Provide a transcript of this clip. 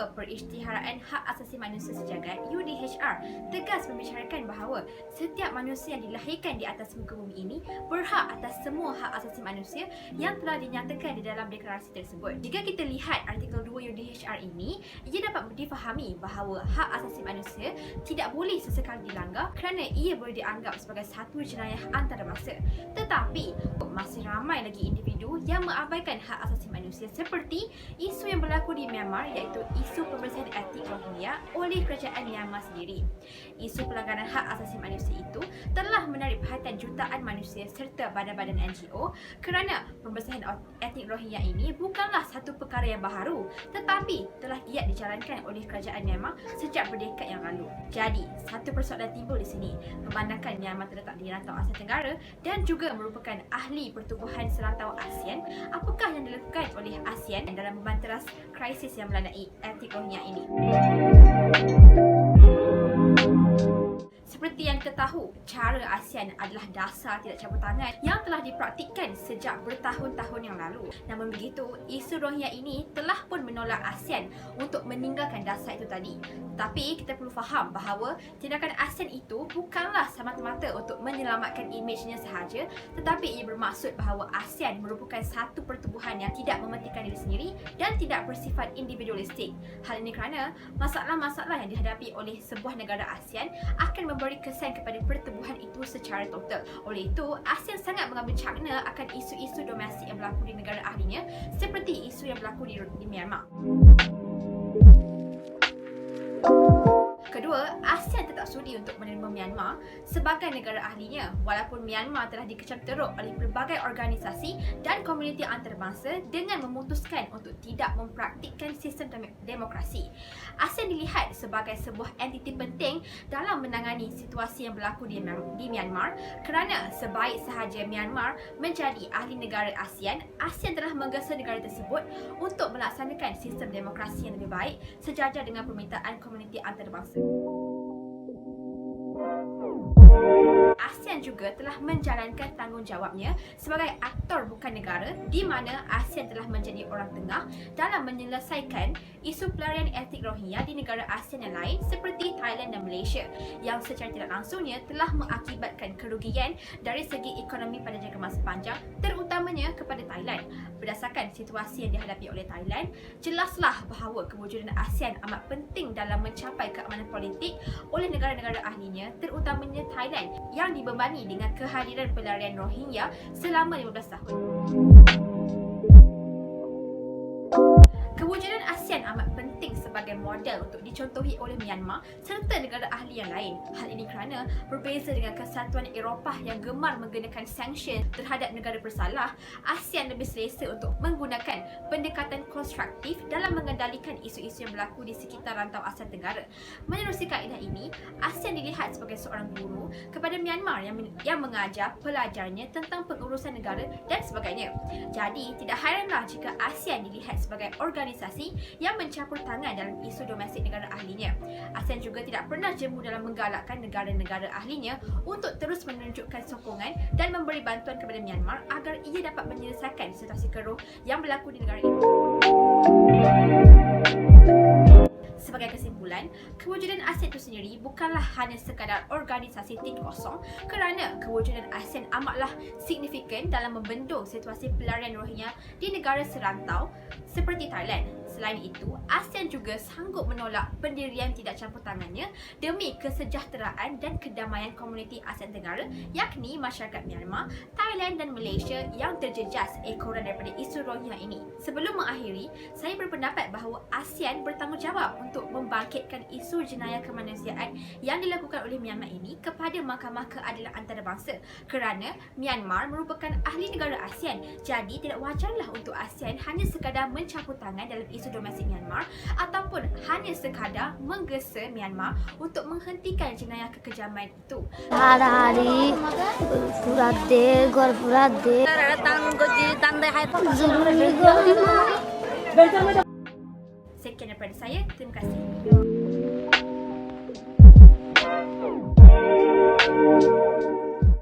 Ketua Perisytiharaan Hak Asasi Manusia Sejagat UDHR tegas membicarakan bahawa setiap manusia yang dilahirkan di atas muka bumi ini berhak atas semua hak asasi manusia yang telah dinyatakan di dalam deklarasi tersebut. Jika kita lihat artikel 2 UDHR ini, ia dapat difahami bahawa hak asasi manusia tidak boleh sesekali dilanggar kerana ia boleh dianggap sebagai satu jenayah antarabangsa. Tetapi masih ramai lagi individu yang mengabaikan hak asasi manusia seperti isu yang berlaku di Myanmar, iaitu isu pembersihan etnik Rohingya oleh kerajaan Myanmar sendiri. Isu pelanggaran hak asasi manusia itu telah menarik perhatian jutaan manusia serta badan-badan NGO kerana pembersihan etnik Rohingya ini bukanlah satu perkara yang baharu, tetapi telah giat dijalankan oleh kerajaan Myanmar sejak berdekad yang lalu. Jadi, satu persoalan timbul di sini, memandangkan Myanmar terletak di rantau Asia Tenggara dan juga merupakan ahli pertubuhan serantau ASEAN, apakah yang dilakukan oleh ASEAN dalam membanteras krisis yang melandai etnik Rohingya ini? Seperti yang kita tahu, cara ASEAN adalah dasar tidak campur tangan yang telah dipraktikkan sejak bertahun-tahun yang lalu. Namun begitu, isu Rohingya ini telah pun menolak ASEAN untuk meninggalkan dasar itu tadi. Tapi kita perlu faham bahawa tindakan ASEAN itu bukanlah semata-mata untuk menyelamatkan imejnya sahaja, tetapi ia bermaksud bahawa ASEAN merupakan satu pertubuhan yang tidak mementingkan diri sendiri dan tidak bersifat individualistik. Hal ini kerana masalah-masalah yang dihadapi oleh sebuah negara ASEAN akan memberi kesan kepada pertubuhan itu secara total. Oleh itu, ASEAN sangat mengambil cakna akan isu-isu domestik yang berlaku di negara ahlinya seperti isu yang berlaku di Myanmar. Kedua, ASEAN tetap sudi untuk menerima Myanmar sebagai negara ahlinya walaupun Myanmar telah dikecam teruk oleh berbagai organisasi dan komuniti antarabangsa dengan memutuskan untuk tidak mempraktikkan sistem demokrasi. ASEAN dilihat sebagai sebuah entiti penting dalam menangani situasi yang berlaku di Myanmar kerana sebaik sahaja Myanmar menjadi ahli negara ASEAN, ASEAN telah menggesa negara tersebut untuk melaksanakan sistem demokrasi yang lebih baik sejajar dengan permintaan komuniti antarabangsa. ASEAN juga telah menjalankan tanggungjawabnya sebagai aktor bukan negara di mana ASEAN telah menjadi orang tengah dalam menyelesaikan isu pelarian etnik Rohingya di negara ASEAN yang lain seperti Thailand dan Malaysia yang secara tidak langsungnya telah mengakibatkan kerugian dari segi ekonomi pada jangka masa panjang, terutamanya kepada Thailand. Berdasarkan situasi yang dihadapi oleh Thailand, jelaslah bahawa kewujudan ASEAN amat penting dalam mencapai keamanan politik oleh negara-negara ahlinya, terutamanya Thailand yang dibebani dengan kehadiran pelarian Rohingya selama 15 tahun. Kewujudan ASEAN amat penting sebagai model untuk dicontohi oleh Myanmar serta negara ahli yang lain. Hal ini kerana berbeza dengan kesatuan Eropah yang gemar menggunakan sanksi terhadap negara bersalah, ASEAN lebih selesa untuk menggunakan pendekatan konstruktif dalam mengendalikan isu-isu yang berlaku di sekitar rantau Asia Tenggara. Menerusi kaedah ini, ASEAN dilihat sebagai seorang guru kepada Myanmar yang mengajar pelajarnya tentang pengurusan negara dan sebagainya. Jadi, tidak hairanlah jika ASEAN dilihat sebagai organisasi yang mencampur tangan dalam isu domestik negara ahlinya. ASEAN juga tidak pernah jemu dalam menggalakkan negara-negara ahlinya untuk terus menunjukkan sokongan dan memberi bantuan kepada Myanmar agar ia dapat menyelesaikan situasi keruh yang berlaku di negara itu. Sebagai kesimpulan, kewujudan ASEAN itu sendiri bukanlah hanya sekadar organisasi tik kosong kerana kewujudan ASEAN amatlah signifikan dalam membendung situasi pelarian Rohingya di negara serantau seperti Thailand. Selain itu, ASEAN juga sanggup menolak pendirian tidak campur tangannya demi kesejahteraan dan kedamaian komuniti Asia Tenggara, yakni masyarakat Myanmar, Thailand dan Malaysia yang terjejas ekoran daripada isu Rohingya ini. Sebelum mengakhiri, saya berpendapat bahawa ASEAN bertanggungjawab untuk membangkitkan isu jenayah kemanusiaan yang dilakukan oleh Myanmar ini kepada Mahkamah Keadilan Antarabangsa kerana Myanmar merupakan ahli negara ASEAN. Jadi tidak wajarlah untuk ASEAN hanya sekadar mencampur tangan dalam isu domestik Myanmar ataupun hanya sekadar menggesa Myanmar untuk menghentikan jenayah kekejaman itu. Hari-hari berat deh, berat deh. Sekian daripada saya. Terima kasih.